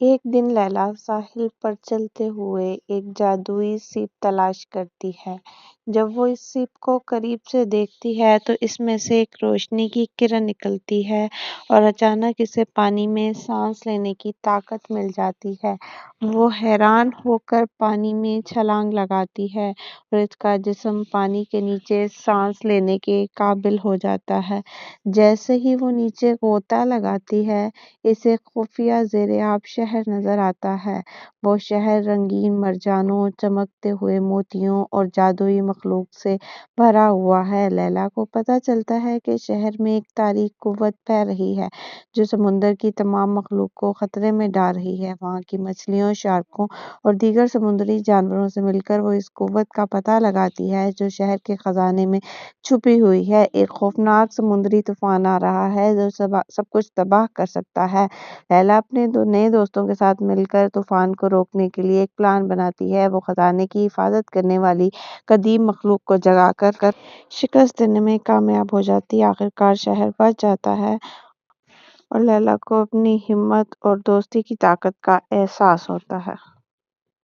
ایک دن لیلا ساحل پر چلتے ہوئے ایک جادوئی سیپ تلاش کرتی ہے۔ جب وہ اس سیپ کو قریب سے دیکھتی ہے تو اس میں سے ایک روشنی کی کرن نکلتی ہے اور اچانک اسے پانی میں سانس لینے کی طاقت مل جاتی ہے۔ وہ حیران ہو کر پانی میں چھلانگ لگاتی ہے اور اس کا جسم پانی کے نیچے سانس لینے کے قابل ہو جاتا ہے۔ جیسے ہی وہ نیچے غوطہ لگاتی ہے، اسے خفیہ زیر آب شہر نظر آتا ہے۔ وہ شہر رنگین مرجانوں، چمکتے ہوئے موتیوں اور جادوئی مخلوق سے بھرا ہوا ہے۔ لیلا کو پتہ چلتا ہے کہ شہر میں ایک تاریک قوت پھیل رہی ہے جو سمندر کی تمام مخلوق کو خطرے میں ڈال رہی ہے۔ وہاں کی مچھلیوں، شارکوں اور دیگر سمندری جانوروں سے مل کر وہ اس قوت کا پتہ لگاتی ہے جو شہر کے خزانے میں چھپی ہوئی ہے۔ ایک خوفناک سمندری طوفان آ رہا ہے جو سب کچھ تباہ کر سکتا ہے۔ لیلا اپنے نئے دوستوں کے ساتھ مل کر طوفان کو روکنے کے لیے ایک پلان بناتی ہے۔ وہ خزانے کی حفاظت کرنے والی قدیم مخلوق کو جگا کر شکست دینے میں کامیاب ہو جاتی ہے۔ آخرکار شہر بچ جاتا ہے اور لیلا کو اپنی ہمت اور دوستی کی طاقت کا احساس ہوتا ہے۔